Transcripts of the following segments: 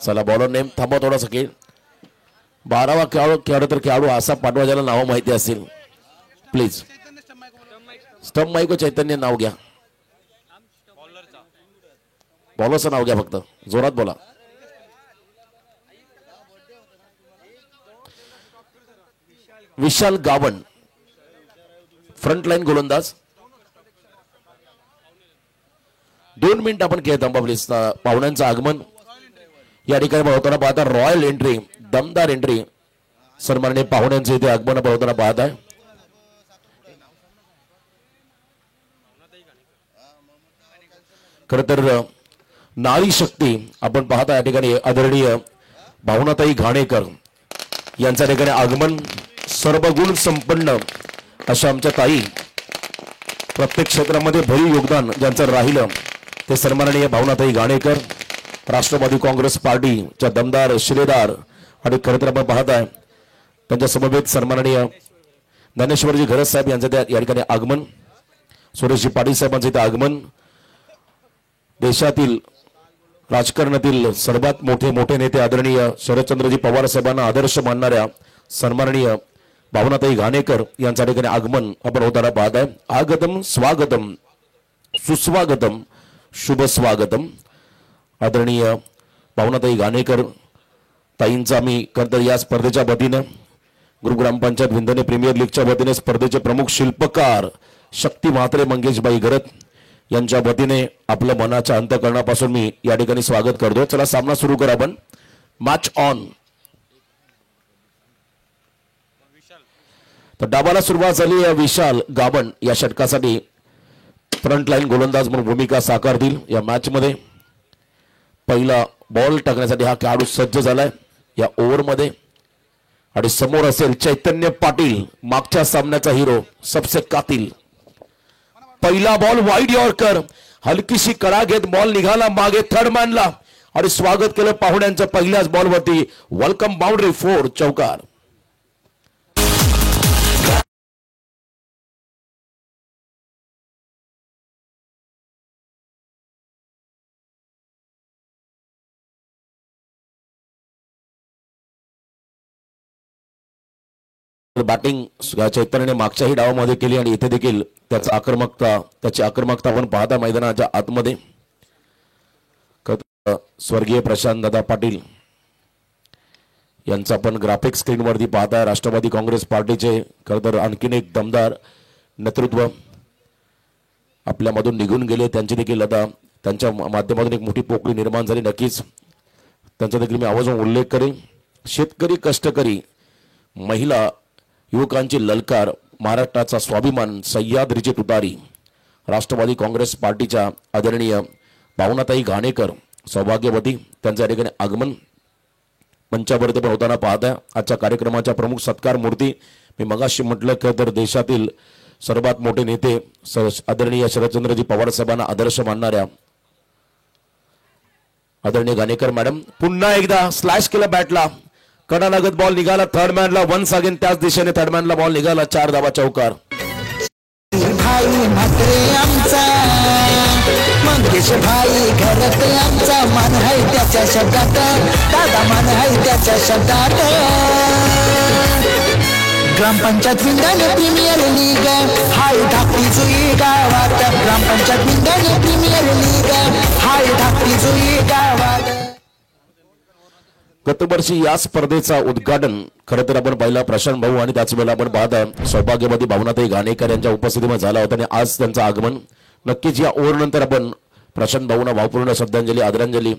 चला bowler name थांबा थोडासा खेळ. 12वा खेळाडू तर खेळाडू असा पाठवा ज्याला नाव माहिती असेल. प्लीज स्टंप माईक चैतन्य नाव घ्या. बॉलरचं नाव घ्या फक्त जोरात बोला. विशाल गावण फ्रंट लाईन गोलंदाज. 2 मिनिट आपण खेळ थांबा प्लीज. पाहुण्यांचं आगमन या ठिकाणी होताना पाहता. रॉयल एंट्री दमदार एंट्री सन्माननीय पाहुण्यांचे इथे आगमन होताना पाहत आहे. खर तर नारी शक्ती आपण पाहता या ठिकाणी आदरणीय भावनाताई घाणेकर यांच्या ठिकाणी आगमन. सर्व गुण संपन्न अशा आमच्या ताई प्रत्येक क्षेत्रामध्ये भरीव योगदान ज्यांचं राहिलं ते सन्माननीय भावनाताई घाणेकर राष्ट्रवादी काँग्रेस पार्टीच्या दमदार शिलेदार. आणि खरं तर आपण पाहताय त्यांच्या समवेत सन्माननीय ज्ञानेश्वरजी घरत साहेब यांचं या ठिकाणी आगमन. सुरेशजी पाटील साहेबांचं इथे आगमन. देशातील राजकारणातील सर्वात मोठे नेते आदरणीय शरदचंद्रजी पवार साहेबांना आदर्श मानणाऱ्या सन्माननीय भावनाताई घाणेकर यांच्या ठिकाणी आगमन आपण होताना पाहत आहे. आगतम स्वागतम सुस्वागतम शुभ स्वागतम. आदरणीय भावनाताई घाणेकर ताईंचा आम्ही खरं तर या स्पर्धेच्या वतीनं गुरुग्रामपंचायत विंधने प्रीमियर लीगच्या वतीने स्पर्धेचे प्रमुख शिल्पकार शक्ती म्हात्रे मंगेशबाई घरत यांच्या वतीने आपल्या मनाच्या अंतःकरणापासून मी या ठिकाणी स्वागत करतो. चला सामना सुरू करा आपण. Match on. तर डाबाला सुरुवात झाली. विशाल गावण या षटकासाठी फ्रंट लाईन गोलंदाज म्हणून भूमिका साकारतील या मॅच मध्ये. पहिला बॉल टाकण्यासाठी हा खेळाडू सज्ज झालाय या ओव्हरमध्ये. आणि समोर असेल चैतन्य पाटील मागच्या सामन्याचा हिरो सबसे कातिल. पहिला बॉल वाईड यॉर्कर हलकीशी कडा घेत बॉल निघाला मागे थर्ड मॅनला आणि स्वागत केलं पाहुण्यांच्या पहिल्याच बॉलवरती. वेलकम बाउंड्री 4 चौकार. बॅटिंग चैतन्याने मागच्याही डावामध्ये केली आणि इथे देखील त्याची आक्रमकता आपण पाहता मैदानाच्या आतमध्ये. स्वर्गीय प्रशांत दादा पाटील यांचा आपण ग्राफिक स्क्रीनवरती पाहताय. राष्ट्रवादी काँग्रेस पार्टीचे खरं तर आणखीन एक दमदार नेतृत्व आपल्यामधून निघून गेले. त्यांची देखील आता त्यांच्या माध्यमातून एक मोठी पोकळी निर्माण झाली. नक्कीच त्यांचा देखील मी आवाजात उल्लेख करेन. शेतकरी कष्टकरी महिला युवकांची ललकार महाराष्ट्राचा स्वाभिमान सह्याद्रीची तुतारी राष्ट्रवादी काँग्रेस पार्टीच्या आदरणीय भावनाताई घाणेकर सौभाग्यवती त्यांच्या ठिकाणी आगमन. मंचावरती पण होताना पाहता. आजच्या कार्यक्रमाच्या प्रमुख सत्कार मूर्ती मी मगाशी म्हटलं की तर देशातील सर्वात मोठे नेते आदरणीय शरदचंद्रजी पवार साहेबांना आदर्श मानणाऱ्या आदरणीय घाणेकर मॅडम. पुन्हा एकदा स्लॅश केला बॅटला. कडा लागत बॉल निघाला थर्ड मॅनला. वन्स अगेन त्याच दिशेने थर्ड मॅनला बॉल निघाला. 4 धावा चौकार. भाई म्हात्रे आमचा मंगेश भाई घरत आमचा मान है त्याच्या शब्दात. दादा मान है त्याच्या शब्दात. ग्रामपंचायत विंधने प्रीमियर लीग हाय धाकटी जुई गावात. ग्रामपंचायत विंधने प्रीमियर लीग हाय धाकटी जुई गावात. गतवर्षी या स्पर्धेचा उद्घाटन खरं तर आपण पाहिला प्रशांत भाऊ आणि त्याच वेळेला आपण पाहता सौभाग्यवती भावनाताई घाणेकर यांच्या उपस्थितीमध्ये झाला होता आणि आज त्यांचं आगमन. नक्कीच या ओव्हर नंतर आपण प्रशांत भाऊंना भावपूर्ण श्रद्धांजली आदरांजली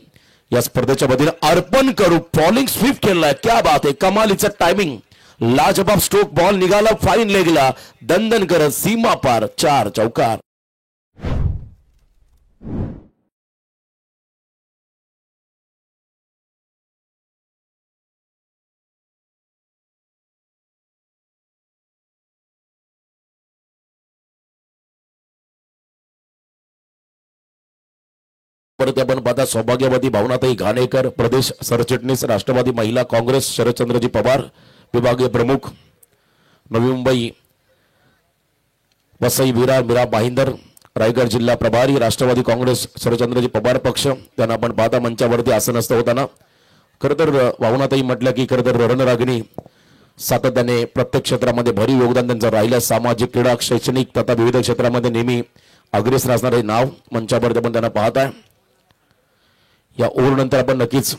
या स्पर्धेच्या वतीने अर्पण करू. फॉलिंग स्वीप केलाय. क्या बात आहे. कमालीचं टायमिंग. लाजबाब स्ट्रोक. बॉल निघाला फाईन लेगला. दंदन करत सीमा पार. 4 चौकार. परत आपण पाहता सौभाग्यवती भावनाताई घाणेकर प्रदेश सरचिटणीस राष्ट्रवादी महिला काँग्रेस शरदचंद्रजी पवार विभागीय प्रमुख नवी मुंबई वसई विरार मीरा भाईंदर रायगड जिल्हा प्रभारी राष्ट्रवादी काँग्रेस शरदचंद्रजी पवार पक्ष. त्यांना आपण पाहता मंचावरती आसनस्थ होताना खरं तर भावनाताई म्हटलं की खरं तर रणरागिणी सातत्याने प्रत्येक क्षेत्रामध्ये भरीव योगदान त्यांचं राहिलं. सामाजिक, क्रीडा, शैक्षणिक तथा विविध क्षेत्रामध्ये नेहमी अग्रेसर असणारे नाव मंचावर आपण त्यांना पाहत आहे. या ओव्हरनंतर आपण नक्कीच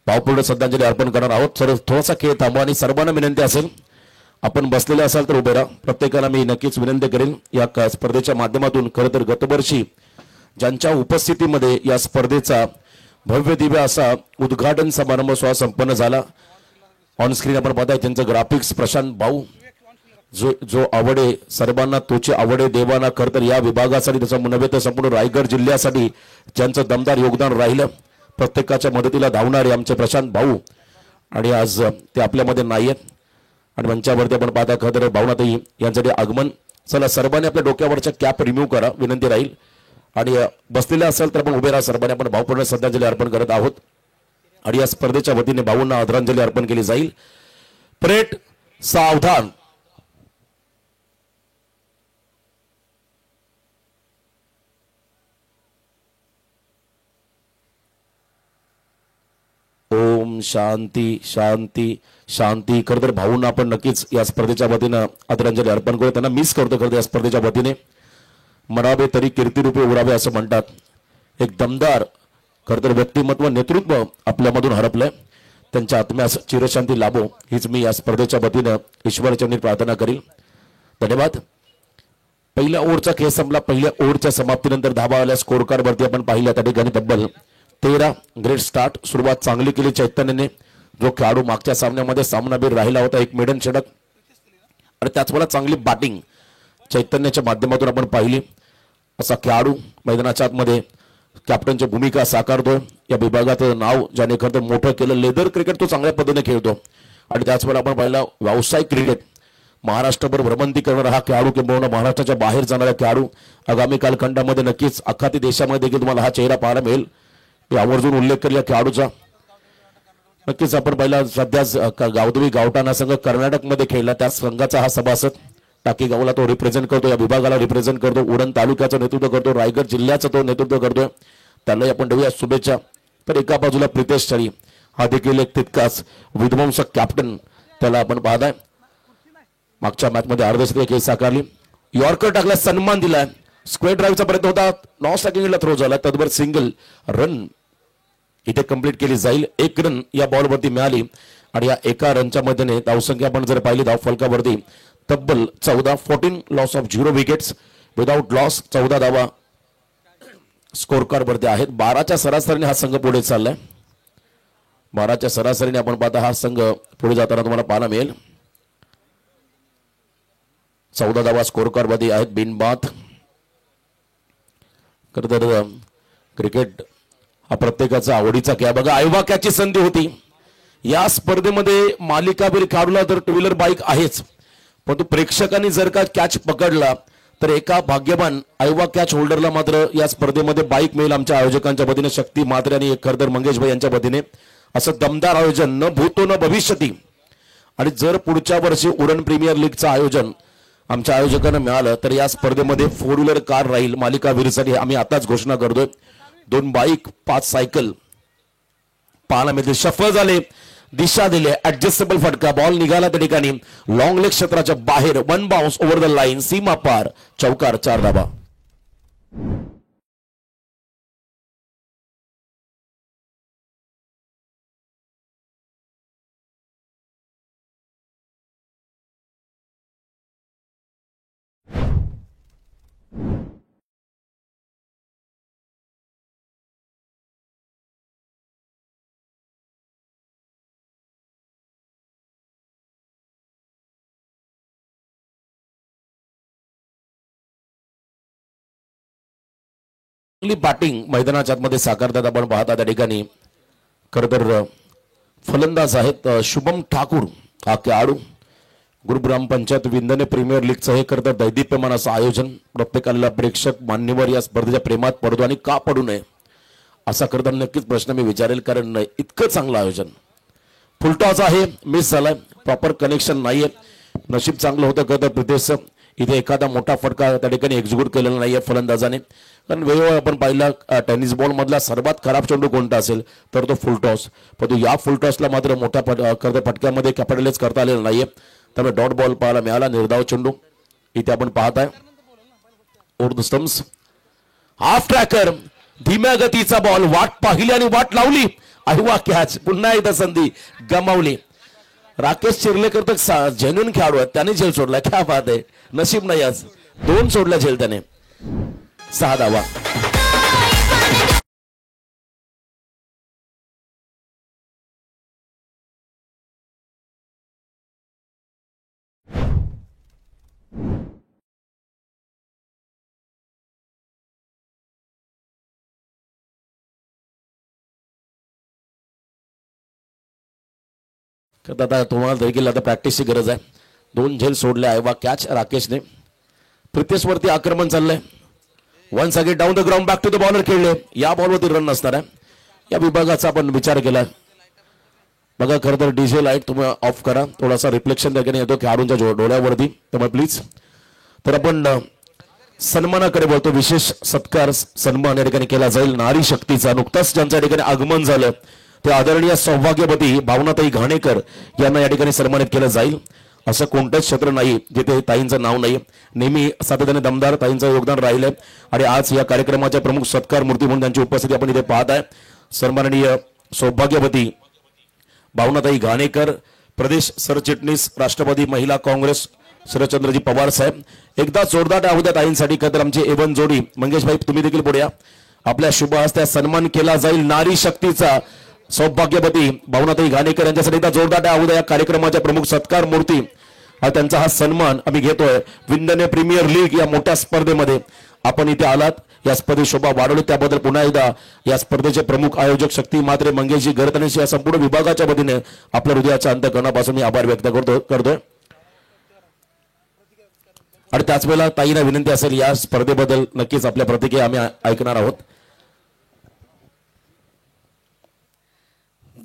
भावपूर्ण श्रद्धांजली अर्पण करणार आहोत. सर थोडासा खेळ थांबवा आणि सर्वांना विनंती असेल आपण बसलेले असाल तर उभे राहा. प्रत्येकाला मी नक्कीच विनंती करेन या स्पर्धेच्या माध्यमातून खरं तर गतवर्षी ज्यांच्या उपस्थितीमध्ये या स्पर्धेचा भव्य दिव्य असा उद्घाटन समारंभ सोहळा संपन्न झाला. ऑन स्क्रीन आपण पाहताय त्यांचं ग्राफिक्स प्रशांत भाऊ जो आवडे सर्वांना तोची आवडे देवाना. खरं तर या विभागासाठी त्याचं नव्हे तर संपूर्ण रायगड जिल्ह्यासाठी ज्यांचं दमदार योगदान राहिलं प्रत्येकाच्या मदतीला धावणारे आमचे प्रशांत भाऊ आणि आज ते आपल्यामध्ये नाही आहेत आणि मंचावरती आपण पाहता खरं तर भावनाताई यांच्यासाठी आगमन. चला सर्वांनी आपल्या डोक्यावरच्या कॅप रिमूव्ह करा विनंती राहील आणि बसलेले असेल तर आपण उभे राहा. सर्वांनी आपण भावपूर्ण श्रद्धांजली अर्पण करत आहोत आणि या स्पर्धेच्या वतीने भाऊंना आदरांजली अर्पण केली जाईल. परेड सावधान. ओम शांती शांती शांती. खरं तर भाऊंना आपण नक्कीच या स्पर्धेच्या वतीनं आदरांजली अर्पण करू. त्यांना मिस करतो खरं तर या स्पर्धेच्या वतीने. मरावे तरी कीर्तिरूपे उरावे असं म्हणतात. एक दमदार खरं तर व्यक्तिमत्व नेतृत्व आपल्यामधून हरपलंय. त्यांच्या आत्म्यास चिरशांती लाभो हीच मी या स्पर्धेच्या वतीनं ईश्वरचरणी प्रार्थना करील. धन्यवाद. पहिल्या ओव्हरचा खेळ संपला. पहिल्या ओव्हरच्या समाप्तीनंतर धावा आल्या. स्कोर कार्ड वरती आपण पाहिल्या त्या ठिकाणी तब्बल 13. Great start. सुरुवात चांगली केली चैतन्यने. जो खेळाडू मागच्या सामन्यामध्ये सामनावीर राहिला होता एक मेडन षटक आणि त्याचवेळेला चांगली बॅटिंग चैतन्याच्या माध्यमातून आपण पाहिली. असा खेळाडू मैदानाच्या आतमध्ये कॅप्टनची भूमिका साकारतोय. या विभागाचं नाव ज्याने खरं तर मोठं केलं. लेदर क्रिकेट तो चांगल्या पद्धतीने खेळतो आणि त्याचवेळेला आपण पाहिला व्यावसायिक क्रिकेट महाराष्ट्रभर भ्रमंती करणारा हा खेळाडू किंवा महाराष्ट्राच्या बाहेर जाणारा खेळाडू आगामी कालखंडामध्ये नक्कीच अख्खाती देशामध्ये देखील तुम्हाला हा चेहरा पाहायला मिळेल. मी आवर्जून उल्लेख केला खेळाडूचा. नक्कीच आपण पाहिला सध्या गावदेवी गावठाणा संघ कर्नाटकमध्ये खेळला त्या संघाचा हा सभासद. टाकी गावला तो रिप्रेझेंट करतो. या विभागाला रिप्रेझेंट करतो. उरण तालुक्याचं नेतृत्व करतो. रायगड जिल्ह्याचं तो नेतृत्व करतोय. त्याला आपण देऊया शुभेच्छा. तर एका बाजूला प्रितेश चरी हा देखील एक तितकाच विध्वंसक कॅप्टन त्याला आपण पाहताय. मागच्या मॅच मध्ये अर्धशतक खेळ साकारली. यॉर्कर टाकला सन्मान दिलाय. स्क्वेअर ड्राईव्हचा प्रयत्न होता. नॉन स्ट्रायकिंगला थ्रो झाला. तद्भर सिंगल रन इथे कंप्लीट केली जाईल. 1 रन या बॉलवरती मिळाली आणि या एका रनच्या मध्येने धावसंख्या आपण जर पाहिली धाव फलकावरती तब्बल 14 loss of 0 wickets without loss 14 धावा स्कोर कार्ड वरती आहेत. 12च्या सरासरीने हा संघ पुढे चाललाय. 12च्या सरासरीने आपण पाहता हा संघ पुढे जाताना तुम्हाला पाहायला मिळेल. 14 धावा स्कोर कार्ड मध्ये आहेत बिनबाद. खरं तर क्रिकेट हा प्रत्येकाचा आवडीचा खेळ. बघा आयवाक्याची संधी होती या स्पर्धेमध्ये. मालिकावीर खेळाडूला तर टू व्हीलर बाईक आहेच परंतु प्रेक्षकांनी जर का कॅच पकडला तर एका भाग्यवान आयवा कॅच होल्डरला मात्र या स्पर्धेमध्ये बाईक मिळेल. आमच्या आयोजकांच्या वतीने शक्ती म्हात्रे आणि खरं तर मंगेश भाई यांच्या वतीने असं दमदार आयोजन न भूतो न भविष्यती. आणि जर पुढच्या वर्षी उरण प्रीमियर लीगचं आयोजन आमच्या आयोजकांना मिळालं तर या स्पर्धेमध्ये 4 व्हीलर कार राहील मालिकावीरसाठी. आम्ही आताच घोषणा करतोय. 2 बाईक 5 सायकल पाहायला मिळतील. शफल झाले. दिशा दिले. ऍडजस्टेबल फटका. बॉल निघाला त्या ठिकाणी लॉंग लेग क्षेत्राच्या बाहेर. 1 बाउन्स ओव्हर द लाईन. सीमा पार. चौकार. 4 धावा. बॅटिंग मैदानाच्या आतमध्ये साकारतात आपण पाहता त्या ठिकाणी. खरं तर फलंदाज आहेत शुभम ठाकूर हा खेळाडू. गुरु ग्रामपंचायत विंदने प्रीमियर लीगचं हे खरं तर दैदिप्यमान असं आयोजन. प्रत्येकाला प्रेक्षक मान्यवर या स्पर्धेच्या प्रेमात पडतो आणि का पडू नये असा खरं तर नक्कीच प्रश्न मी विचारेल. कारण इतकं चांगलं आयोजन. फुलटॉस आहे मिस झालाय. प्रॉपर कनेक्शन नाहीये. नशीब चांगलं होतं खरं तर प्रितेश इथे एखादा मोठा फटका त्या ठिकाणी एक्झिक्यूट केलेला नाहीये फलंदाजाने. कारण वेळोवेळी आपण पाहिलं टेनिस बॉल मधला सर्वात खराब चेंडू कोणता असेल तर तो फुलटॉस, परंतु या फुलटॉसला मात्र मोठ्या फटक्यामध्ये कॅपिटलाइज करता आलेलं नाहीये. त्यामुळे डॉट बॉल पाहायला मिळाला. निर्धाव चेंडू इथे आपण पाहत आहे. Over the stumps, half tracker, धीम्या गतीचा बॉल, वाट पाहिली आणि वाट लावली. अहिवा कॅच, पुन्हा एकदा संधी गमावली. राकेश चिर्लेकर तर जेन्युन खेळाडू आहे, त्याने झेल सोडला. क्या बात आहे, नशीब नाही आज, 2 सोडला झेल त्याने. 6 धावा. आता तुम्हाला देखील आता प्रॅक्टिसची गरज आहे. 2 झेल सोडले आहे वा कॅच राकेशने. प्रितेश वरती आक्रमण चाललंय. Once again down the ground, back to the bowler खेळले. या बॉलवरती रन नसणार आहे. या विभागाचा आपण विचार केला. बघा खरं तर डीजे लाईट तुम्ही ऑफ करा, थोडासा रिफ्लेक्शन त्याकडे येतो खेळाडूंच्या डोळ्यावरती, त्यामुळे प्लीज. तर आपण सन्मानाकडे बोलतो. विशेष सत्कार सन्मान या ठिकाणी केला जाईल नारी शक्तीचा. नुकताच ज्यांच्या ठिकाणी आगमन झालं ते आदरणीय सौभाग्यवती भावनाताई घाणेकर यांना या ठिकाणी सन्मानित केलं जाईल. असं कोणतंच क्षेत्र नाही जिथे ताईंचं नाव नाही. नेहमी सातत्याने दमदार ताईंचं योगदान राहिलंय आणि आज या कार्यक्रमाच्या प्रमुख सत्कार मूर्ती म्हणून त्यांची उपस्थिती आपण इथे पाहत आहे. सन्माननीय सौभाग्यवती भावनाताई घाणेकर, प्रदेश सरचिटणीस राष्ट्रवादी महिला काँग्रेस शरदचंद्रजी पवार साहेब. एकदा जोरदार आहोत ताईंसाठी. तर आमची एवन जोडी मंगेश भाई तुम्ही देखील पुढे या. आपल्या शुभ हस्ते सन्मान केला जाईल नारी शक्तीचा सौभाग्यवती भावनाताई घाणेकर यांच्यासाठी. एकदा जोरदार आहोत या कार्यक्रमाच्या प्रमुख सत्कार मूर्ती. त्यांचा हा सन्मान आम्ही घेतोय. विंडने प्रीमियर लीग या मोठ्या स्पर्धेमध्ये आपण इथे आलात, या स्पर्धेत शोभा वाढवली त्याबद्दल पुन्हा एकदा या स्पर्धेचे प्रमुख आयोजक शक्ती मात्रे मंगेशजी गरतनेशी या संपूर्ण विभागाच्या वतीने आपल्या हृदयाच्या अंतःकरणापासून मी आभार व्यक्त करतोय. आणि त्याच वेळेला ताईंना विनंती असेल या स्पर्धेबद्दल नक्कीच आपल्या प्रतिक्रिया आम्ही ऐकणार आहोत.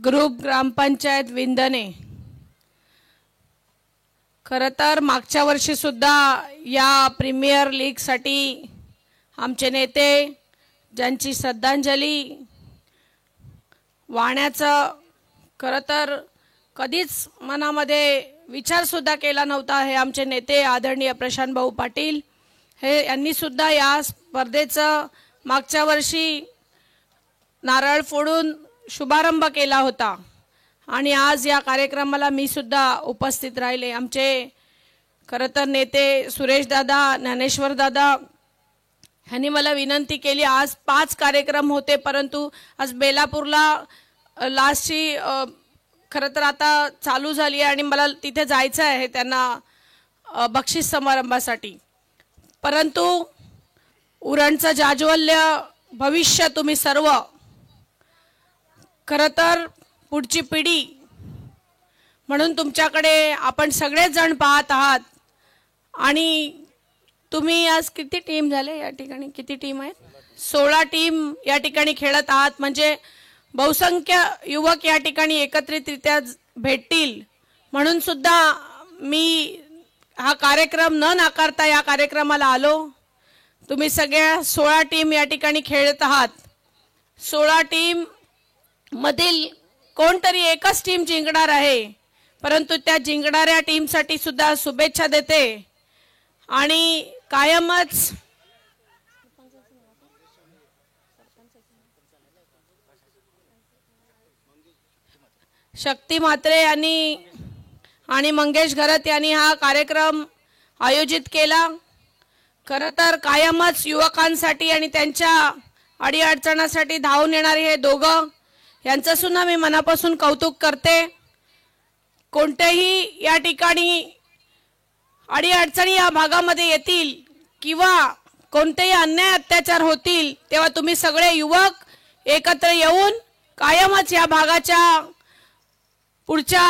ग्रुप ग्रामपंचायत विंदने, खरं तर मागच्या वर्षी सुद्धा या प्रीमियर लीग साठी आमचे नेते ज्यांची श्रद्धांजली वाहण्याचं खरं तर कधीच मनामध्ये विचार सुद्धा केला नव्हता. हे आमचे नेते आदरणीय प्रशांत भाऊ पाटील हे यांनी सुद्धा या स्पर्धेचं मागच्या वर्षी नारळ फोडून शुभारंभ केला होता आणि आज या कार्यक्रमाला मी सुद्धा उपस्थित राहिले. आमचे खरं तर नेते सुरेश दादा, ज्ञानेश्वर दादा ह्यांनी मला विनंती केली. आज 5 कार्यक्रम होते परंतु आज बेलापूरला लास्टची खरं तर आता चालू झाली आणि मला तिथे जायचं आहे त्यांना बक्षीस समारंभासाठी. परंतु उरणचं जाज्वल्य भविष्य तुम्ही सर्व खरं तर पुढची पिढी म्हणून तुमच्याकडे आपण सगळेच जण पाहत आहात. आणि तुम्ही आज किती टीम झाले या ठिकाणी, किती टीम आहेत? 16 टीम या ठिकाणी खेळत आहात. म्हणजे बहुसंख्य युवक या ठिकाणी एकत्रितरित्या भेटतील म्हणून सुद्धा मी हा कार्यक्रम न नाकारता या कार्यक्रमाला आलो. तुम्ही सगळ्या 16 टीम या ठिकाणी खेळत आहात. 16 टीम मधील कोणतरी एकच टीम जिंकणार आहे, परंतु त्या जिंकणाऱ्या टीमसाठी सुद्धा शुभेच्छा देते. आणि कायमच शक्ती म्हात्रे आणि मंगेश घरत यांनी हा कार्यक्रम आयोजित केला. खरं तर कायमच युवकांसाठी आणि त्यांच्या अडीअडचणासाठी धावून येणारे हे दोघं यांचं सुद्धा मी मनापासून कौतुक करते. कोणत्याही या ठिकाणी अडीअडचणी या भागामध्ये येतील किंवा कोणतेही अन्याय अत्याचार होतील तेव्हा तुम्ही सगळे युवक एकत्र येऊन कायमच या भागाच्या पुढच्या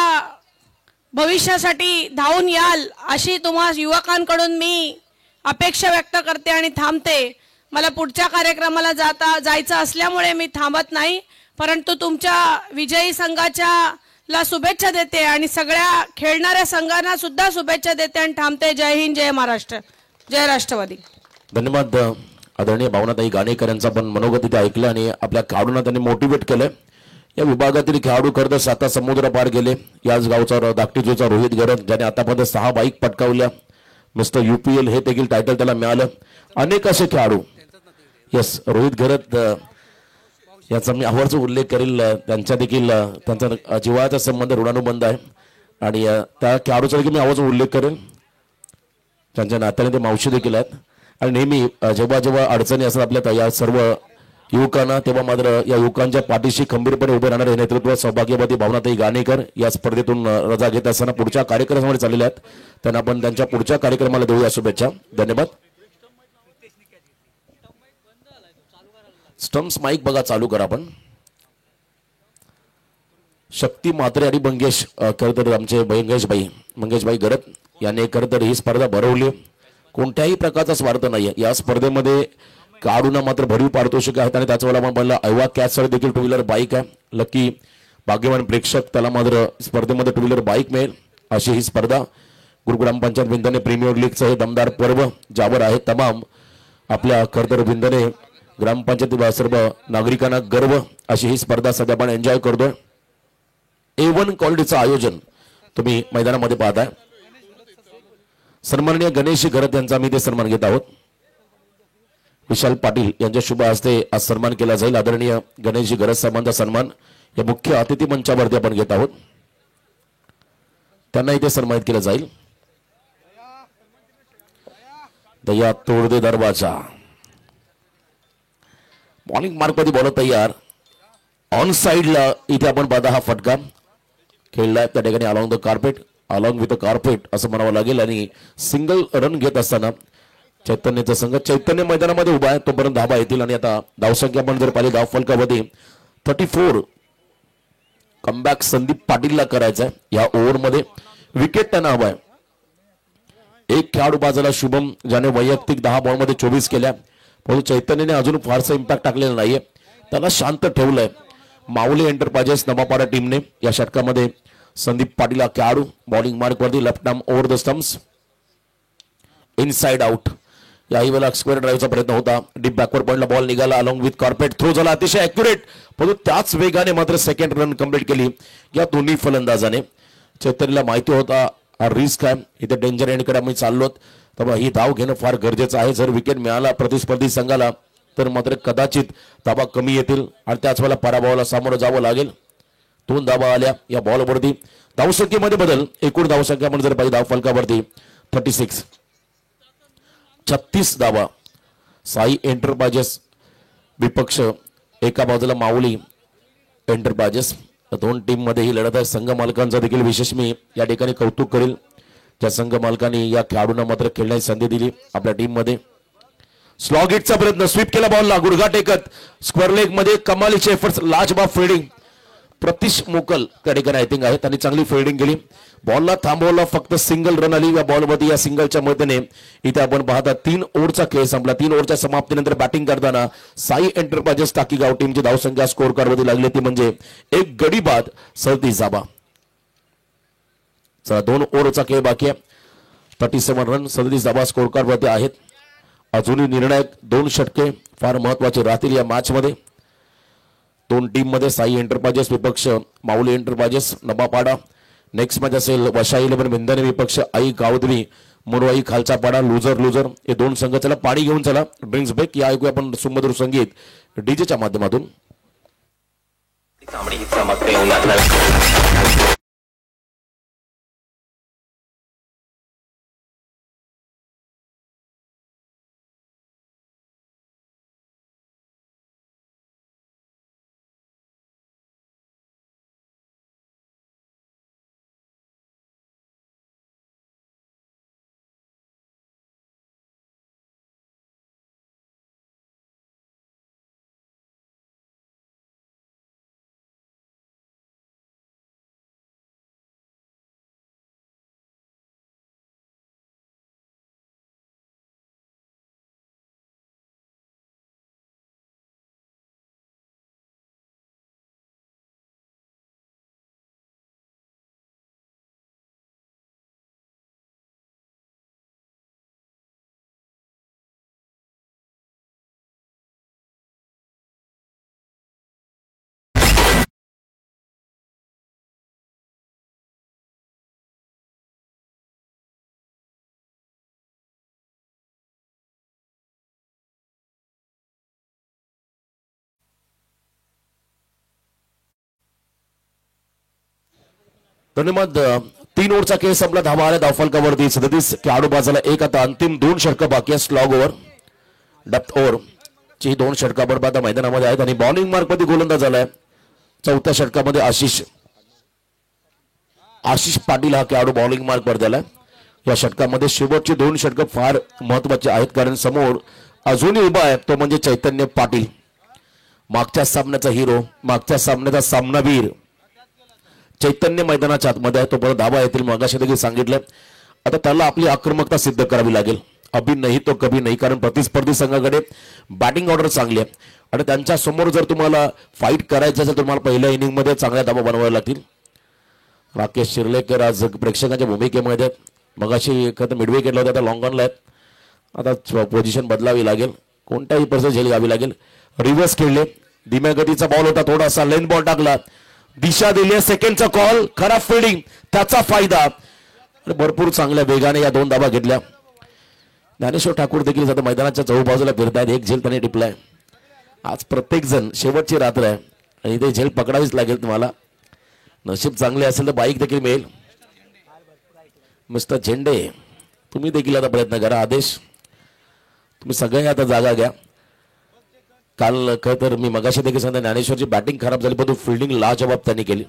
भविष्यासाठी धावून याल अशी तुम्हा युवकांकडून मी अपेक्षा व्यक्त करते आणि थांबते. मला पुढच्या कार्यक्रमाला जायचं असल्यामुळे मी थांबत नाही, परंतु तुमच्या विजयी संघाच्या ला शुभेच्छा देते आणि सगळ्या खेळणाऱ्या संघांना सुद्धा शुभेच्छा देते आणि थांबते. जय हिंद, जय महाराष्ट्र, जय राष्ट्रवादी. धन्यवाद. आदरणीय भावनाताई गाणेकर यांचा पण मनोगत इथे ऐकलं आणि आपल्या खेळाडूंना त्यांनी मोटिवेट केलं. या विभागातील खेळाडू खरं तर 7 समुद्र पार गेले. याच गावचा धाकटीजोचा रोहित गरत ज्याने आतापर्यंत 6 बाईक पटकावल्या. मिस्टर UPL हे देखील टायटल त्याला मिळालं. अनेक असे खेळाडू. यस, रोहित गरत याचा मी आवर्जून उल्लेख करेल. त्यांचा देखील त्यांचा जिव्हाळ्याचा संबंध ऋणानुबंध आहे आणि त्या खेळाडूचा देखील मी आवर्जून उल्लेख करेल. त्यांच्या नात्याने ते मावशी देखील आहेत आणि नेहमी जेव्हा जेव्हा अडचणी असतात आपल्या या सर्व युवकांना तेव्हा मात्र या युवकांच्या पाठीशी खंबीरपणे उभे राहणारे नेतृत्व सौभाग्यवती भावनाताई गाणेकर या स्पर्धेतून रजा घेत असताना पुढच्या कार्यक्रमामध्ये चाललेल्या आहेत. त्यांना आपण त्यांच्या पुढच्या कार्यक्रमाला देऊया शुभेच्छा. धन्यवाद. स्टम्प्स माईक बघा चालू करा. आपण शक्ती म्हात्रे आणि मंगेश खरं तर आमचे मंगेशबाई गरत यांनी खरं तर ही स्पर्धा भरवली. कोणत्याही प्रकारचा स्वार्थ नाहीये या स्पर्धेमध्ये. खेळाडूंना मात्र भरीव पारितोषिक आहेत आणि त्याच वेळेला म्हणलं ऐवा कॅचसाठी देखील 2 व्हीलर बाईक आहे. लकी भाग्यवान प्रेक्षक त्याला मात्र स्पर्धेमध्ये 2 व्हीलर बाईक मिळेल अशी ही स्पर्धा. गुरुग्रामपंचायत विंदने प्रीमियर लीगचं हे दमदार पर्व ज्यावर आहे तमाम आपल्या खरतर विंदने ग्रामपंचायती सर्व नागरिकांना गर्व अशी ही स्पर्धा सध्या आपण एन्जॉय करतोय. A1 क्वालिटीचं आयोजन तुम्ही मैदानामध्ये पाहताय. सन्माननीय गणेश घरत यांचा आम्ही ते सन्मान घेत आहोत. विशाल पाटील यांच्या शुभ हस्ते आज सन्मान केला जाईल. आदरणीय गणेशजी घरत साहेबांचा सन्मान या मुख्य अतिथी मंचावरती आपण घेत आहोत. त्यांना इथे सन्मानित केलं जाईल. दया तोडदे दरवाजा. बॉलिंग मार्कमध्ये बॉलर तयार. ऑन साइडला इथे आपण पाहता हा फटका खेळलाय त्या ठिकाणी अलॉंग विथ द कार्पेट असं म्हणावं लागेल आणि सिंगल रन घेत असताना चैतन्यचा संघ चैतन्य मैदानामध्ये उभा आहे. तोपर्यंत धाबा येतील आणि आता धावसंख्या आपण जर पाहिली धाव फलकामध्ये 34. कमबॅक संदीप पाटीलला करायचा आहे या ओव्हरमध्ये. विकेट त्यांना हवाय. एक खेळाडू बाजूला शुभम ज्याने वैयक्तिक 10 बॉलमध्ये 24 केल्या. परंतु चैतन्यने अजून फारसा इम्पॅक्ट टाकलेला नाहीये. त्याला शांत ठेवलंय माऊली एंटरप्राइजेस नवापाडा टीमने. या षटकामध्ये संदीप पाटील खेळाडू बॉलिंग मार्कवरती left arm over the stumps inside out. याही वेळेला स्क्वेअर ड्राईव्हचा प्रयत्न होता. डीप बॅकवर्ड पॉइंटला बॉल निघाला अलॉंग विथ कार्पेट. थ्रो झाला अतिशय ऍक्युरेट. परंतु त्याच वेगाने मात्र सेकंड रन कंप्लीट केली या दोन्ही फलंदाजाने. चैतन्यला माहिती होता हा रिस्क आहे इथे डेंजर एंडकडे आम्ही चाललोत तर ही धाव घेणं फार गरजेचं आहे. जर विकेट मिळाला प्रतिस्पर्धी संघाला तर मात्र कदाचित धावा कमी येतील आणि त्याच वेळेला पराभवाला सामोरं जावं लागेल. 2 धावा आल्या या बॉलवरती. धावसंख्येमध्ये बदल. एकूण धावसंख्या आपण जर पाहिजे धाव फलकावरती 36. 36 धावा. साई एंटरप्राइजेस विपक्ष एका बाजूला माऊली एंटरप्राइजेस. 2 टीम मध्ये ही लढत आहे. संघ मालकांचा देखील विशेष मी या ठिकाणी कौतुक करेल. ज्या संघ मालकांनी या खेळाडूंना मात्र खेळण्याची संधी दिली आपल्या टीम मध्ये. स्लॉग हिटचा प्रयत्न स्वीप केला बॉलला गुडघा टेकत स्क्वेअर लेग मध्ये कमालीचे एफर्ट्स लाजबाब फिल्डिंग. प्रतीश मोकल त्या ठिकाणी आय थिंक आहे त्यांनी चांगली फिल्डिंग केली. बॉलला थांबवला फक्त सिंगल रन आली या बॉलमध्ये. या सिंगलच्या मदतीने इथे आपण पाहता 3 ओव्हरचा खेळ संपला. 3 ओव्हरच्या समाप्तीनंतर बॅटिंग करताना साई एंटरप्राइजेस टाकीगाव टीमची धावसंख्या स्कोर कार्डवरती लागली ती म्हणजे एक गडी बाद 37 धावा. चला 2 ओव्हरचा खेळ बाकी आहे. 37 रन 37 धावा स्कोर कार्डवरती आहेत. अजूनही निर्णायक 2 षटके फार महत्वाचे राहतील या मॅच मध्ये. 2 टीम मध्ये साई एंटरप्राइजेस विपक्ष माऊली एंटरप्राइजेस नवापाडा. नेक्स्ट मॅच असेल वशाई 11 विंधने विपक्ष आई गावदरी मुरवाई खालचा पाडा. लुझर हे 2 संघ. चला पाणी घेऊन चला ड्रिंक्स ब्रेक या ऐकूया आपण सुमधुर संगीत डीजेच्या माध्यमातून. धन्यवाद. 3 ओव्हरचा खेळ संपला. धावा आल्या धावफलकावरती 37 खेळाडू बाजूला एक. आता अंतिम 2 षटकं बाकी आहेत. स्लॉग ओव्हर डेप्थ ओव्हर ची 2 षटका बरोबर मैदानामध्ये आहेत आणि बॉलिंग मार्क मध्ये गोलंदाज झालाय. 4थ्या षटकामध्ये आशिष पाटील हा खेळाडू बॉलिंग मार्क वर झालाय. या षटकामध्ये शेवटची 2 षटकं फार महत्वाची आहेत कारण समोर अजूनही उभा आहे तो म्हणजे चैतन्य पाटील, मागच्या सामन्याचा हिरो, मागच्या सामन्याचा सामनावीर. चैतन्य मैदानाच्या आतमध्ये आहे. तो परत धावा येतील मगाशी देखील सांगितलं. आता त्याला आपली आक्रमकता सिद्ध करावी लागेल. अभी नाही तो कभी नाही कारण प्रतिस्पर्धी संघाकडे बॅटिंग ऑर्डर चांगली आहे आणि त्यांच्या समोर जर तुम्हाला फाईट करायचं असेल तर तुम्हाला पहिल्या इनिंग मध्ये चांगल्या धावा बनवाव्या लागतील. राकेश शिर्लेकर आज प्रेक्षकांच्या भूमिकेमध्ये मगाशी एखादा मिडवे केला होता, आता लॉंग ऑनला आहेत. आता पोझिशन बदलावी लागेल, कोणत्याही परिस्थितीत झेल घ्यावी लागेल. रिव्हर्स खेळले, धीम्या गतीचा बॉल होता, थोडासा लेन बॉल टाकला, दिशा दिली, सेकंडचा कॉल, खराब फिल्डिंग, त्याचा फायदा. भरपूर चांगल्या वेगाने या 2 धावा घेतल्या. ज्ञानेश्वर ठाकूर देखील आता मैदानाच्या चहूबाजूला फिरतायत. एक झेल त्याने टिपलाय. आज प्रत्येक जण शेवटची रात्र आहे आणि इथे झेल पकडावीच लागेल तुम्हाला. नशीब चांगले असेल तर बाईक देखील मिळेल. मिस्टर झेंडे तुम्ही देखील आता प्रयत्न करा. आदेश तुम्ही सगळे आता जागा घ्या. काल खरं तर मी मगाशी देखील सांगता ज्ञानेश्वरची बॅटिंग खराब झाली परंतु फिल्डिंग लाजवाब त्यांनी केली.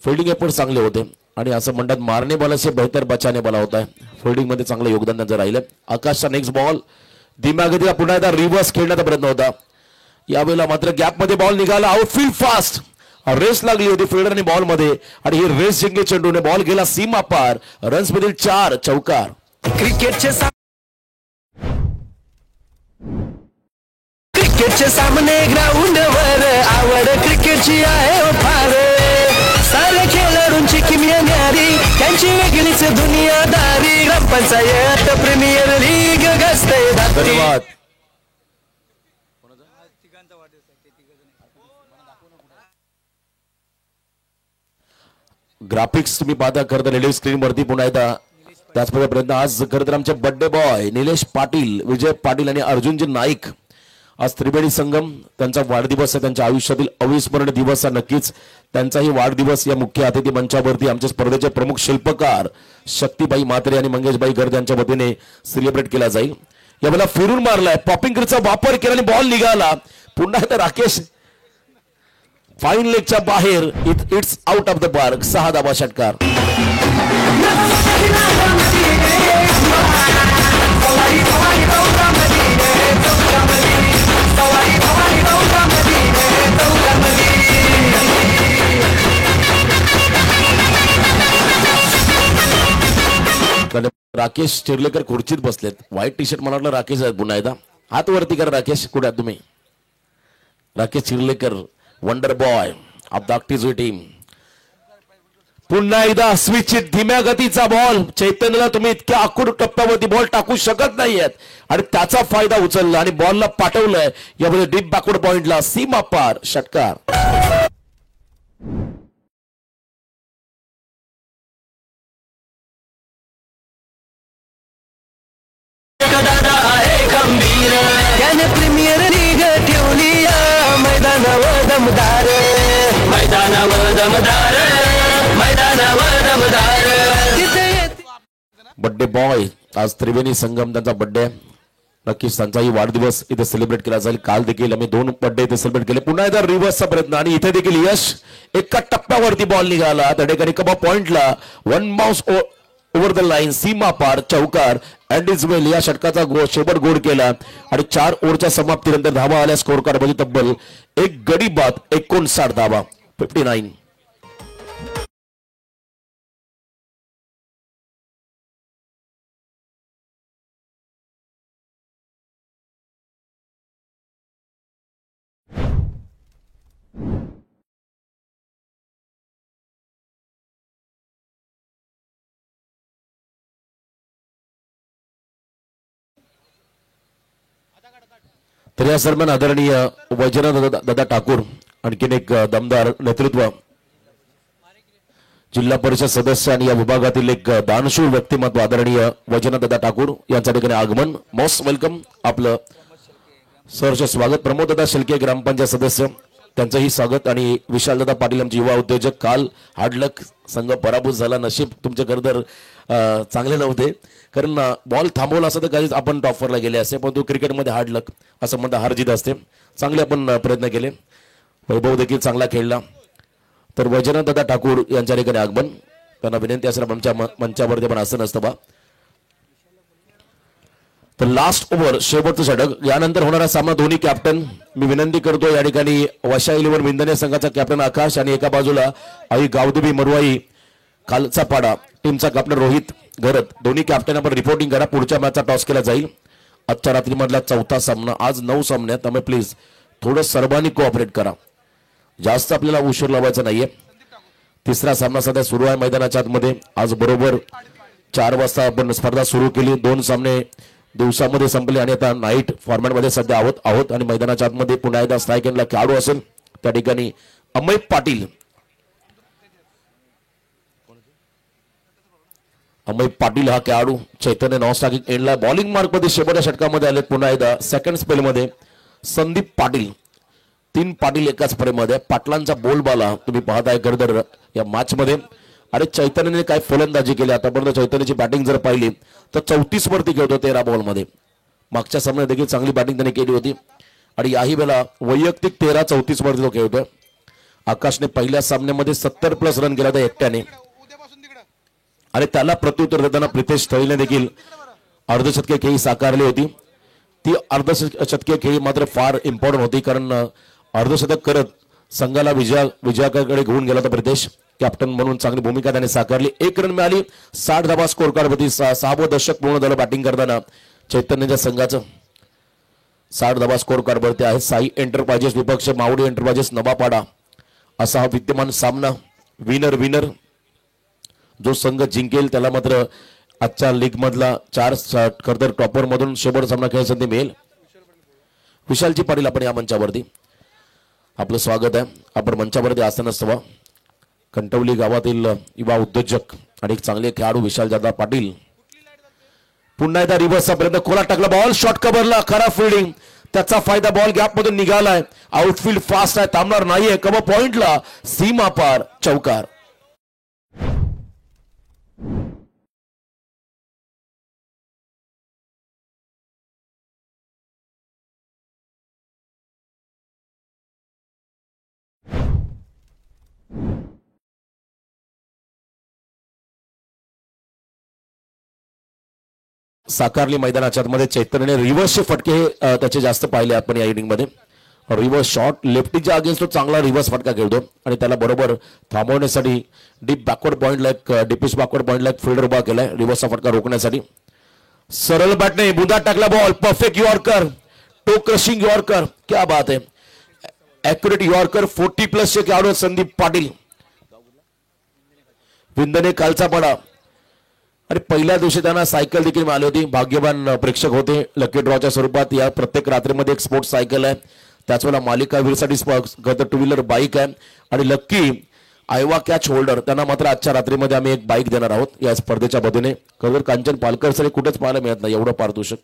फिल्डिंग पण चांगले होते आणि असं म्हणतात मारणे बॉल से बेहतर बचाने बॉल होता है. फिल्डिंग मध्ये चांगलं योगदान त्यांचं राहिलं. आकाशचा नेक्स्ट बॉल धीम्या गतीला पुन्हा एकदा रिव्हर्स खेळण्याचा प्रयत्न होता. यावेळेला मात्र गॅप मध्ये बॉल निघाला. आउटफील्ड फास्ट रेस लागली होती फिल्डर आणि बॉल मध्ये आणि ही रेस जिंकली चेंडूने. बॉल गेला सीमा पार. रन्स मधील 4 चौकार. क्रिकेटचे सामने ग्राउंड वर आवड क्रिकेटची आहे ओ फार. सारे खेळाडूंची किमया न्यारी, त्यांची वेगळीच दुनियादारी. ग्रामपंचायत प्रीमियर लीग गाजते धाकटी. धन्यवाद. ग्राफिक्स तुम्ही पाहता खरं तर लेडीज स्क्रीन वरती पुन्हा एकदा त्याचप्रमाणे आज खरं तर आमचे बर्थडे बॉय निलेश पाटील, विजय पाटील आणि अर्जुनजी नाईक आज त्रिवेणी संगम त्यांचा वाढदिवस आहे. त्यांच्या आयुष्यातील अविस्मरणीय दिवस आहे. नक्कीच त्यांचाही वाढदिवस या मुख्य अतिथी मंचावरती आमच्या स्पर्धेचे प्रमुख शिल्पकार शक्तीबाई म्हात्रे आणि मंगेशबाई गर्द यांच्या वतीने सेलिब्रेट केला जाईल. यावेळेला फिरून मारलाय, पॉपिंग क्रीजचा वापर केला आणि बॉल निघाला. पुन्हा एकदा राकेश फाईन लेगच्या बाहेर. It's out of the park. 6 धावा षटकार. राकेश चिर्लेकर खुर्चीत बसलेत. व्हाईट टी शर्ट मला वाटलं राकेश आहेत. पुन्हा एकदा हात वरती करा. राकेश कुठे आहात तुम्ही? Rakesh Chirlekar wonder boy of the अक्टीजोई टीम. पुन्हा एकदा स्विच धीम्या गतीचा बॉल. चैतन्यला तुम्ही इतक्या आखूड टप्प्यावरती बॉल टाकू शकत नाहीयेत आणि त्याचा फायदा उचलला आणि बॉलला पाठवलंय. यामध्ये डीप बॅकवर्ड पॉइंटला सीमा पार षटकार. त्याने प्रीमियर लीग ठेवली मैदानावर दमदार. मैदानावर दमदार. मैदानावर दमदार. बर्थडे बॉय आज त्रिवेणी संगम त्यांचा बर्थडे. नक्कीच त्यांचाही वाढदिवस इथे सेलिब्रेट केला जाईल. काल देखील आम्ही 2 बर्थडे इथे सेलिब्रेट केले. पुन्हा एकदा रिव्हर्सचा प्रयत्न आणि इथे देखील यश. एका टप्प्यावरती बॉल निघाला. त्या ठिकाणी कबा पॉइंटला 1 बाउन्स ओव्हर द लाईन सीमा पार चौकार. अँडीज वेल या षटकाचा शेवट गोड केला आणि 4 ओव्हरच्या समाप्तीनंतर धावा आल्या स्कोर कार्ड मध्ये तब्बल 1 गडी बाद 59 धावा 59. तर या दरम्यान आदरणीय वैजनाथ दादा ठाकूर आणखीन एक दमदार नेतृत्व जिल्हा परिषद सदस्य आणि या विभागातील एक दानशूर व्यक्तिमत्व आदरणीय वैजनाथ दादा ठाकूर यांच्या ठिकाणी आगमन. Most welcome. आपलं सहर्ष स्वागत. प्रमोद दादा शेलके ग्रामपंचायत सदस्य त्यांचंही स्वागत. आणि विशालदादा पाटील आमचे युवा उद्योजक, काल हार्डलक संघ पराभूत झाला, नशीब तुमचे खरं चांगले नव्हते, कारण बॉल थांबवला असता तर कधीच आपण टॉपरला गेले असते, परंतु क्रिकेटमध्ये हार्डलक असं म्हणता, हार जीत असते. चांगले आपण प्रयत्न केले, वैभव देखील चांगला खेळला. तर वैजनाथदादा ठाकूर यांच्या ठिकाणी आगमन, त्यांना विनंती असेल आमच्या मंचावरती पण असं नसतं बा. तर लास्ट ओव्हर शेवटचं षटक, यानंतर होणारा सामना दोन्ही कॅप्टन मी विनंती करतो या ठिकाणी वशा 11 विंदने संघाचा कॅप्टन आकाश आणि एका बाजूला आई गावदेवी मरुवाई खालचा पाडा टीमचा कॅप्टन रोहित घरत, दोन्ही कॅप्टन आपण रिपोर्टिंग करा. पुढच्या मॅचचा टॉस केला जाईल. आजच्या रात्रीमधला चौथा सामना, आज 9 सामन्यात, त्यामुळे प्लीज थोडं सर्वांनी कोऑपरेट करा, जास्त आपल्याला उशीर लावायचा नाहीये. तिसरा सामना सध्या सुरू आहे मैदानाच्या आतमध्ये. आज बरोबर 4 वाजता आपण स्पर्धा सुरू केली. 2 सामने दिवसामध्ये संपले आणि आता नाईट फॉर्मॅटमध्ये सध्या आहोत आणि मैदानाच्या आतमध्ये पुन्हा एकदा स्ट्राईक एंडला खेळाडू असेल त्या ठिकाणी अमय पाटील. अमय पाटील हा खेळाडू चैतन्य नॉन स्ट्रायकिंग एंडला बॉलिंग मार्क मध्ये शेवटच्या षटकामध्ये आले. पुन्हा एकदा सेकंड स्पेल मध्ये संदीप पाटील. 3 पाटील एकाच स्पर्धेमध्ये. पाटलांचा बोलबाला तुम्ही पाहताय खरं या मॅच मध्ये. अरे चैतन्यने काय फलंदाजी केली आतापर्यंत. चैतन्याची बॅटिंग जर पाहिली तर 34 वरती खेळतो 13 बॉलमध्ये. मागच्या सामन्यात देखील चांगली बॅटिंग त्याने केली होती आणि याही वेळेला वैयक्तिक 13-34 वरती तो खेळतोय. आकाशने पहिल्या सामन्यामध्ये 70+ रन केला होता एकट्याने आणि त्याला प्रत्युत्तर देताना प्रितेश थळीने देखील अर्धशतकीय खेळी साकारली होती. ती अर्धशतकीय खेळी मात्र फार इम्पॉर्टंट होती, कारण अर्धशतक करत संघाला विजयाकडे घेऊन गेला होता प्रितेश. कॅप्टन म्हणून चांगली भूमिका त्याने साकारली. 1 रन मिळाली. 60 धावा स्कोर कार्डवरती. 6वं दशक पूर्ण झालं बॅटिंग करताना चैतन्याच्या संघाचं. 60 धावा स्कोर कार्डवरती आहे. साई एंटरप्राइजेस विपक्ष मावडी एंटरप्राइजेस नवापाडा असा हा विद्यमान सामना. विनर जो संघ जिंकेल त्याला मात्र आजच्या लीग मधला 4 खरतर टॉपर मधून शेवटचा सामना खेळायची संधी मिळेल. विशालजी पाटील आपण या मंचावरती आपलं स्वागत आहे. आपण मंचावरती असताना सवा कंटवली गावातील युवा उद्योजक आणि एक चांगले खेळाडू विशालदादा पाटील. पुन्हा एकदा रिव्हर्सचा प्रयत्न, खोला टाकला बॉल, शॉर्ट कव्हरला, खरा फिल्डिंग, त्याचा फायदा, बॉल गॅप मधून निघालाय. आउटफील्ड फास्ट आहे, थांबणार नाहीये. कव्हर पॉइंटला सीमा पार चौकार. साकारली मैदानाच्या मध्ये. चैतन्यने रिव्हर्सचे फटके त्याचे जास्त पाहिले आपण या इनिंग मध्ये. रिव्हर्स शॉट लेफ्टीच्या अगेन्स्ट तो चांगला रिव्हर्स फटका खेळतो आणि त्याला बरोबर थांबवण्यासाठी डीप बॅकवर्ड पॉइंटला एक डीपिश बॅकवर्ड पॉइंटला एक फिल्डर उभा केलाय रिव्हर्सचा फटका रोखण्यासाठी. सरळ बॅटने बुंदा टाकला बॉल, परफेक्ट यॉर्कर, टो क्रशिंग यॉर्कर, क्या बात है, ॲक्युरेट यॉर्कर. 40+ चे खेळाडू संदीप पाटील. विंदने कालचा पडा आणि पहिल्या दिवशी त्यांना सायकल देखील मिळाली होती. भाग्यवान प्रेक्षक होते. लकी ड्रॉच्या स्वरूपात या प्रत्येक रात्रीमध्ये एक स्पोर्ट्स सायकल आहे. त्याच वेळेला मालिकावीरसाठी 2 व्हीलर बाईक आहे आणि लक्की आयवा कॅच होल्डर त्यांना मात्र आजच्या रात्रीमध्ये आम्ही एक बाईक देणार आहोत या स्पर्धेच्या वतीने. खरं कांचन पालकर सर कुठेच पाहायला मिळत नाही एवढं पारितोषिक.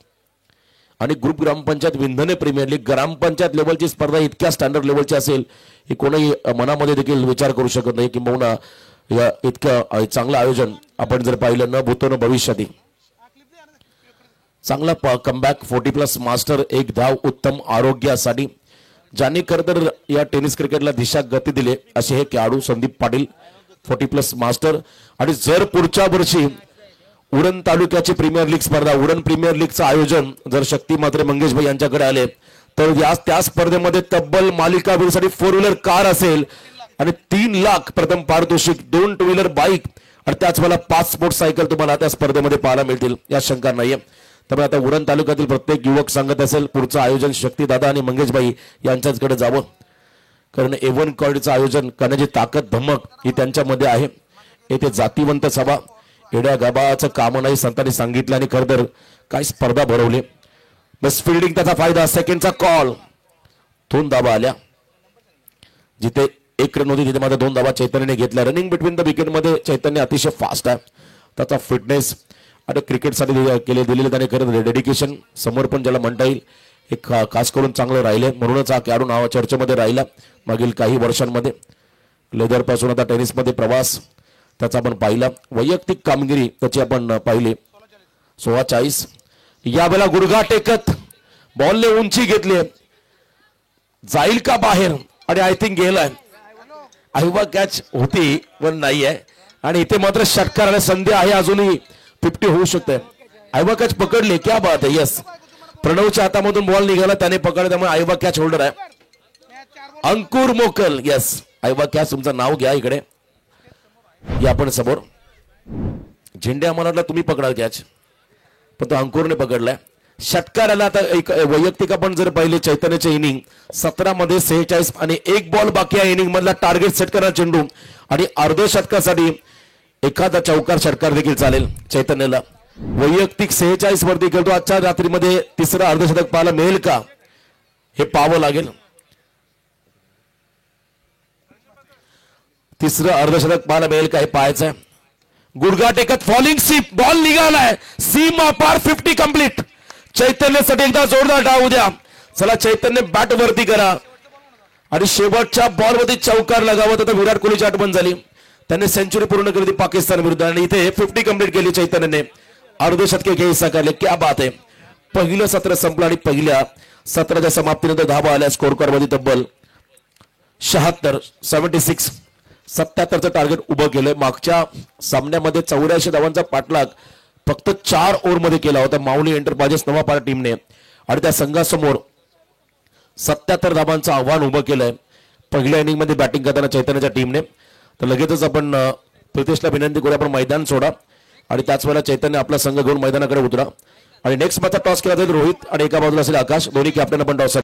आणि ग्रुप ग्रामपंचायत विंधने प्रीमियर लीग ग्रामपंचायत लेवलची स्पर्धा इतक्या स्टँडर्ड लेवलची असेल ही कोणी मनामध्ये देखील विचार करू शकत नाही. किंबहुना या इतकं चांगलं आयोजन आपण जर पाहिलं न भूतो न भविष्यातही. चांगला कमबॅक, 40+ मास्टर, 1 धाव, उत्तम आरोग्यासाठी ज्यांनी खरं तर या टेनिस क्रिकेटला दिशा गती दिले असे हे खेळाडू संदीप पाटील. 40+ मास्टर. आणि जर पुढच्या वर्षी उरण तालुक्याची प्रीमियर लीग स्पर्धा, उरण प्रीमियर लीगचं आयोजन जर शक्ती मात्र मंगेशभाई यांच्याकडे आले तर त्या स्पर्धेमध्ये तब्बल मालिकावीरसाठी 4 व्हीलर कार असेल आणि 3 लाख प्रथम पारितोषिक, 2 2 व्हीलर बाईक आणि त्याच वेळेला 5 स्पोर्ट्स सायकल तुम्हाला त्या स्पर्धेमध्ये पाहायला मिळतील या शंका नाहीये. त्यामुळे आता उरण तालुक्यातील प्रत्येक युवक सांगत असेल पुढचं आयोजन शक्ती दादा आणि मंगेशभाई यांच्याकडे जावं, कारण A1 कॉर्डचं आयोजन करण्याची ताकद धमक ही त्यांच्यामध्ये आहे. येथे जातीवंत सभा, एड्या गाबाचं काम नाही संतांनी सांगितलं आणि खरं तर काय स्पर्धा भरवली. बेस्ट फिल्डिंग त्याचा फायदा, सेकंडचा कॉल, 2 धावा आल्या. जिथे 1 रन होती तिथे मात्र 2 धावा चैतन्यने घेतल्या. रनिंग बिटवीन द विकेट मध्ये चैतन्य अतिशय फास्ट आहे. त्याचा फिटनेस आणि क्रिकेटसाठी दिलेलं त्याने खरं डेडिकेशन, समर्पण ज्याला म्हणता येईल एक खास करून चांगलं राहिले म्हणूनच हा खेळाडू नाव चर्चेमध्ये राहिला मागील काही वर्षांमध्ये. लेदर पासून आता टेनिसमध्ये प्रवास त्याचा आपण पाहिला. वैयक्तिक कामगिरी त्याची आपण पाहिली. 16-40. यावेळेला गुडघा टेकत बॉलने उंची घेतली, जाईल का बाहेर आणि आय थिंक गेलाय. आयवा कॅच होती पण नाही आहे आणि इथे मात्र षटकाराला संधी आहे, अजूनही 50 होऊ शकते. आयवा कॅच पकडले, क्या बात आहे. यस, प्रणवच्या हातामधून बॉल निघाला, त्याने पकडला, त्यामुळे आयवा कॅच होल्डर आहे. अंकुर मोकल. यस, आयवा कॅच तुमचं नाव घ्या इकडे या आपण समोर. झेंडे आम्हाला तुम्ही पकडाल कॅच, पण तो अंकुरने पकडलाय. षटकाराला आता एक वैयक्तिक आपण जर पाहिले चैतन्याचे इनिंग 17 मध्ये 46 आणि एक बॉल बाकी आहे इनिंग मधला टार्गेट सेट करणार चेंडू आणि अर्ध्या षटकासाठी एखादा चौकार षटकार देखील चालेल चैतन्याला. वैयक्तिक 46 वरती खेळतो. आजच्या रात्रीमध्ये तिसरं अर्धशतक पाहायला मिळेल का हे पाहावं लागेल. तिसरं अर्धशतक पाहायला मिळेल का हे पाहायचं आहे. गुडघा टेकत फॉलिंग सीप, बॉल निघालाय सीमा पार. 50 कंप्लीट. चैतन्यासाठी एकदा जोरदार डाव उद्या. चला चैतन्य बॅट वरती करा आणि शेवटच्या बॉल मध्ये चौकार लगावत. आता विराट कोहलीची आठवण झाली, त्याने सेंचुरी पूर्ण केली होती पाकिस्तान विरुद्ध आणि इथे 50 कंप्लीट केली चैतन्यने. अर्धशतके खेळ साकारले, क्या बात आहे. पहिलं सत्र संपलं आणि पहिल्या सत्राच्या समाप्तीनंतर धावा आल्या. स्कोर कार्ड मध्ये तब्बल 76 77चं टार्गेट उभं केलंय. मागच्या सामन्यामध्ये 84 धावांचा पाठलाग फक्त 4 ओव्हरमध्ये केला होता माऊली एंटरप्राइजेस नवापाडा टीमने आणि त्या संघासमोर 77 धावांचं आव्हान उभं केलंय पहिल्या इनिंग मध्ये बॅटिंग करताना चैतन्याच्या टीमने. तर लगेचच आपण प्रितेशला विनंती करूया आपण मैदान सोडा आणि त्याच वेळेला चैतन्य आपला संघ घेऊन मैदानाकडे उतरा आणि नेक्स्ट मॅचचा टॉस केला जाईल रोहित आणि एका बाजूला असेल आकाश. दोन्ही कॅप्टन आपण टॉस